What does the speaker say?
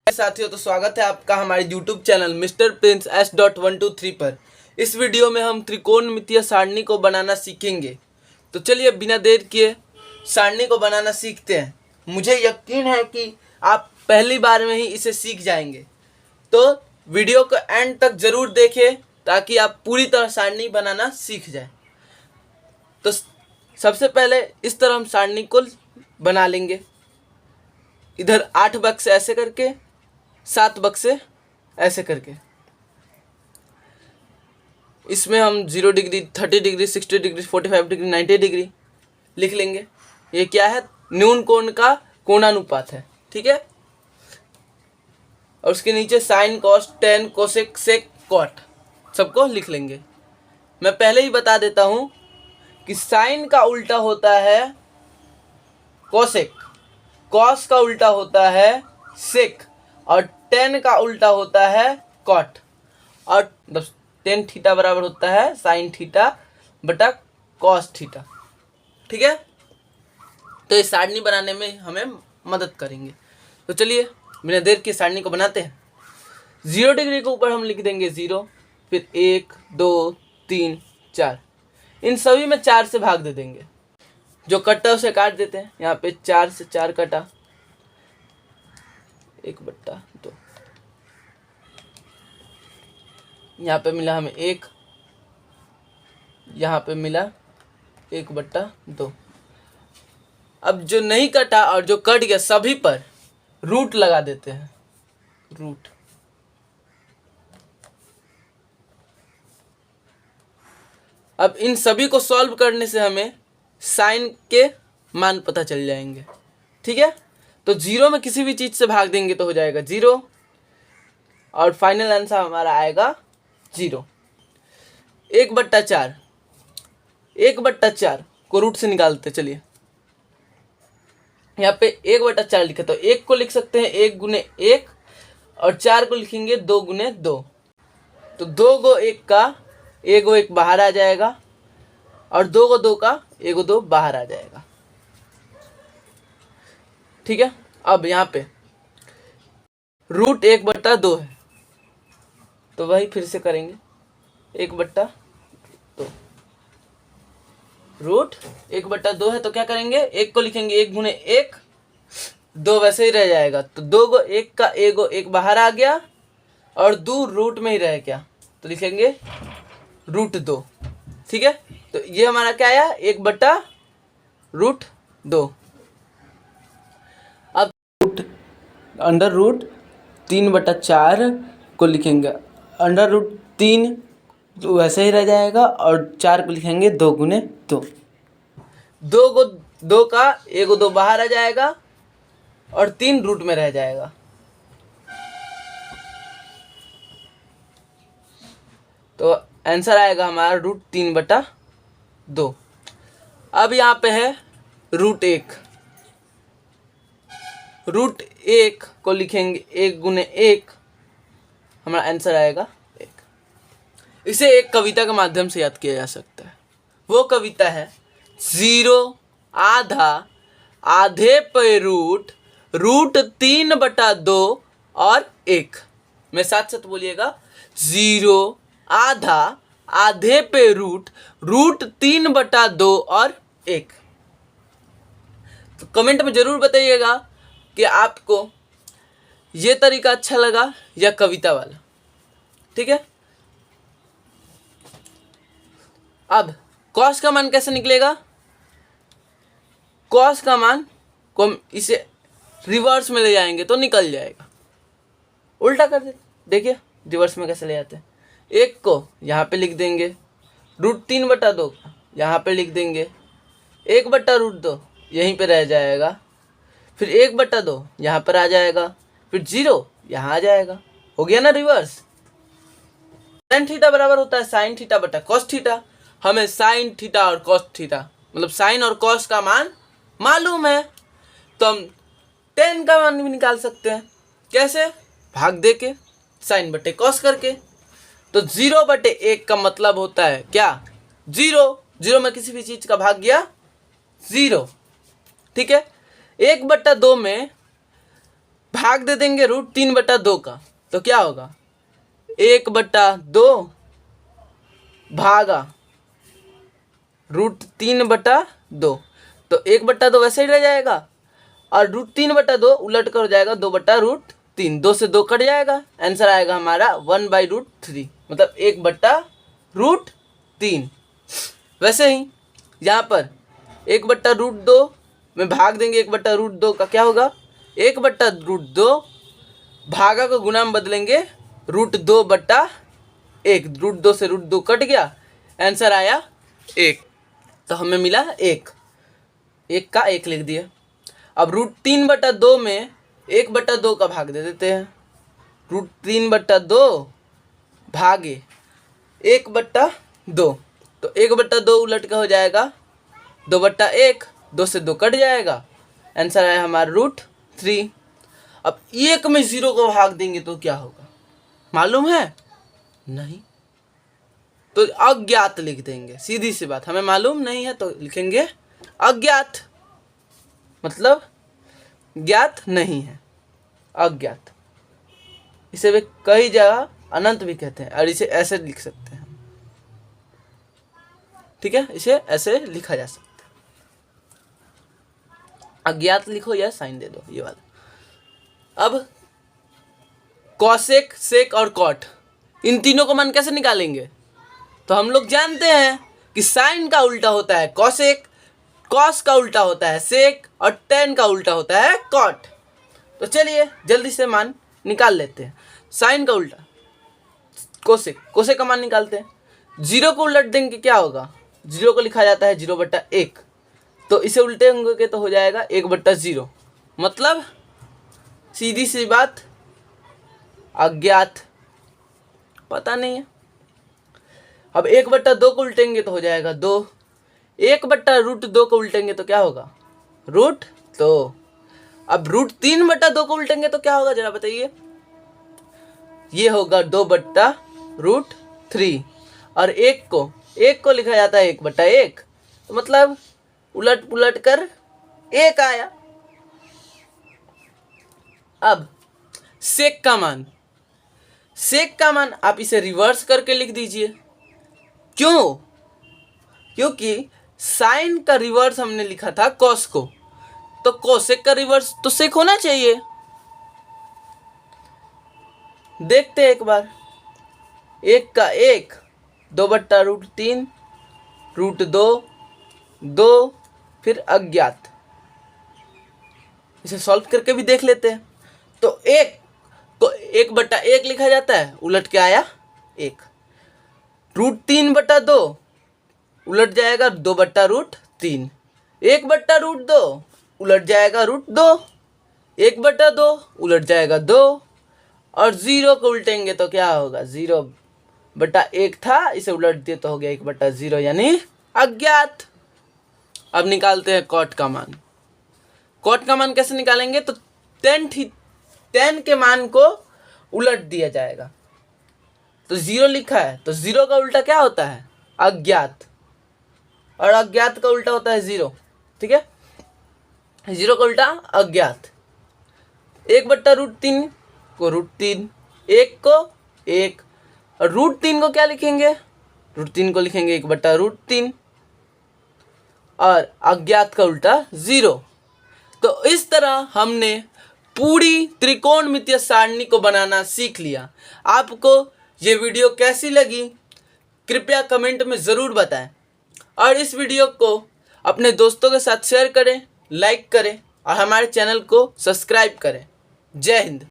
साथियों, तो स्वागत है आपका हमारे YouTube channel mister Prince S.123 पर। इस वीडियो में हम त्रिकोणमितीय सारणी को बनाना सीखेंगे। तो चलिए बिना देर किए सारणी को बनाना सीखते हैं। मुझे यकीन है कि आप पहली बार में ही इसे सीख जाएंगे। तो वीडियो को एंड तक जरूर देखें ताकि आप पूरी तरह सारणी बनाना सीख जाएं। तो सबसे पहले इस तरह हम सारणी को बना लेंगे। इधर 8 बक्से ऐसे करके, 7 बक्से ऐसे करके। इसमें हम 0 degree, 30 degree, 60 degree, 45 degree, 90 degree लिख लेंगे। ये क्या है? न्यून कोण का कोणानुपात है, ठीक है। और उसके नीचे साइन, कॉस, टेन, कोसेक, सेक, कॉट सबको लिख लेंगे। मैं पहले ही बता देता हूँ कि साइन का उल्टा होता है कोसेक, कॉस का उल्टा होता है सेक और टेन का उल्टा होता है कॉट। और टेन थीटा बराबर होता है साइन थीटा बटा कॉस थीटा, ठीक है। तो ये सारणी बनाने में हमें मदद करेंगे। तो चलिए बिना देर के सारणी को बनाते हैं। 0 डिग्री के ऊपर हम लिख देंगे 0, फिर 1, 2, 3, 4। इन सभी में 4 से भाग दे देंगे। जो कटा उसे काट देते हैं। यहाँ पे 4 से 4 कटा, 1/2। यहाँ पे मिला हमें 1, यहाँ पे मिला 1/2। अब जो नहीं कटा और जो कट गया सभी पर रूट लगा देते हैं, रूट। अब इन सभी को सॉल्व करने से हमें साइन के मान पता चल जाएंगे, ठीक है। तो 0 में किसी भी चीज से भाग देंगे तो हो जाएगा 0 और फाइनल आंसर हमारा आएगा 0। 1/4, 1/4 को रूट से निकालते। चलिए यहाँ पे 1/4 लिखे तो 1 को लिख सकते हैं 1 गुने 1 और 4 को लिखेंगे 2 गुने 2। तो 2 गो 1 का 1 गो 1 बाहर आ जाएगा और 2 गो 2 का 1 गो 2 बाहर आ जाएगा, ठीक है। अब यहाँ पे रूट 1/2 है तो वही फिर से करेंगे 1/2। रूट 1/2 है तो क्या करेंगे, 1 को लिखेंगे 1 गुने 1, 2 वैसे ही रह जाएगा। तो 2 गो 1 का 1 गो 1 बाहर आ गया और 2 रूट में ही रह गया तो लिखेंगे √2, ठीक है। तो ये हमारा क्या आया, 1/√2। अब √3/4 को लिखेंगे √3 तो वैसे ही रह जाएगा और 4 को लिखेंगे 2 गुने 2। 2 गो 2 का 1 गो 2 बाहर आ जाएगा और 3 रूट में रह जाएगा। तो आंसर आएगा हमारा √3/2। अब यहाँ पे है √1। √1 को लिखेंगे 1 गुने 1, हमारा आंसर आएगा 1। इसे एक कविता के माध्यम से याद किया जा सकता है। वो कविता है 0 आधा आधे पे रूट √3/2 और 1। मैं साथ साथ बोलिएगा 0 आधा आधे पे रूट √3/2 और 1। तो कमेंट में जरूर बताइएगा कि आपको ये तरीका अच्छा लगा या कविता वाला, ठीक है। अब कॉस का मान कैसे निकलेगा? कॉस का मान को हम इसे रिवर्स में ले जाएंगे तो निकल जाएगा। उल्टा कर दे, देखिए रिवर्स में कैसे ले जाते हैं। 1 को यहाँ पे लिख देंगे, √3/2 यहाँ पे लिख देंगे, 1/√2 यहीं पे रह जाएगा, फिर 1/2 यहाँ पर आ जाएगा, फिर 0 यहाँ आ जाएगा। हो गया ना रिवर्स। साइन थीटा बराबर होता है साइन थीटा बटा कॉस थीटा। हमें साइन थीटा और कॉस थीटा मतलब साइन और कॉस का मान मालूम है तो हम टेन का मान भी निकाल सकते हैं। कैसे? भाग दे के, साइन बटे कॉस करके। तो 0/1 का मतलब होता है क्या? 0। 0 में किसी भी चीज का भाग गया 0, ठीक है। 1/2 में भाग दे देंगे √3/2 का, तो क्या होगा 1/2 भागा √3/2, तो 1/2 वैसे ही रह जाएगा और √3/2 उलट कर हो जाएगा 2/√3, 2 से 2 कट जाएगा, आंसर आएगा हमारा 1/√3, मतलब 1/√3। वैसे ही यहाँ पर 1/√2 में भाग देंगे 1/√2 का, क्या होगा 1/√2 भागा को गुणा में बदलेंगे √2/1, √2 से √2 कट गया, आंसर आया 1, तो हमें मिला 1 का 1 लिख दिए। अब √3/2 में 1/2 का भाग दे देते हैं, √3/2 भागे 1/2, तो 1/2 उलट का हो जाएगा 2/1, 2 से 2 कट जाएगा, आंसर आया हमारा √3। अब 1 में 0 को भाग देंगे तो क्या होगा मालूम है? नहीं, तो अज्ञात लिख देंगे, सीधी सी बात, हमें मालूम नहीं है तो लिखेंगे अज्ञात, मतलब ज्ञात नहीं है, अज्ञात। इसे वे कई जगह अनंत भी कहते हैं और इसे ऐसे लिख सकते हैं, ठीक है, इसे ऐसे लिखा जा सकता है, अज्ञात लिखो या साइन दे दो ये वाला। अब कॉसेक, सेक और कॉट, इन तीनों को मान कैसे निकालेंगे? तो हम लोग जानते हैं कि साइन का उल्टा होता है कॉसेक, कॉस का उल्टा होता है सेक और टेन का उल्टा होता है कॉट। तो चलिए जल्दी से मान निकाल लेते हैं। साइन का उल्टा कोसेक, कोसेक का मान निकालते हैं। 0 को उलट देंगे क्या होगा? 0 को लिखा जाता है 0/1, तो इसे उल्टे होंगे तो हो जाएगा 1/0, मतलब सीधी सी बात अज्ञात, पता नहीं है। अब 1/2 को उल्टेंगे तो हो जाएगा 2, 1/√2 को उल्टेंगे तो क्या होगा √2। अब √3/2 को उल्टेंगे तो क्या होगा जरा बताइए? ये होगा 2/√3 और 1 को लिखा जाता है 1/1, तो मतलब उलट पुलट कर 1 आया। अब सेक का मान आप इसे रिवर्स करके लिख दीजिए। क्यों? क्योंकि साइन का रिवर्स हमने लिखा था कॉस को, तो कोसेक का रिवर्स तो सेक होना चाहिए। देखते हैं एक बार, 1 का 1, 2/√3, √2, 2, फिर अज्ञात, इसे सॉल्व करके भी देख लेते हैं। तो 1 को 1/1 लिखा जाता है, उलट के आया 1। √3/2 उलट जाएगा 2/√3, 1/√2 उलट जाएगा √2, 1/2 उलट जाएगा 2, और 0 को उल्टेंगे तो क्या होगा? 0/1 था, इसे उलट दिए तो हो गया 1/0, यानी अज्ञात। अब निकालते हैं कॉट का मान। कॉट का मान कैसे निकालेंगे? तो tan के मान को उलट दिया जाएगा, तो 0 लिखा है तो 0 का उल्टा क्या होता है? अज्ञात, और अज्ञात का उल्टा होता है 0, ठीक है, 0 का उल्टा अज्ञात। 1/√3 को √3, 1 को 1, और √3 को क्या लिखेंगे? √3 को लिखेंगे 1/√3, और अज्ञात का उल्टा 0। तो इस तरह हमने पूरी त्रिकोणमितीय सारणी को बनाना सीख लिया। आपको ये वीडियो कैसी लगी कृपया कमेंट में ज़रूर बताएं, और इस वीडियो को अपने दोस्तों के साथ शेयर करें, लाइक करें और हमारे चैनल को सब्सक्राइब करें। जय हिंद।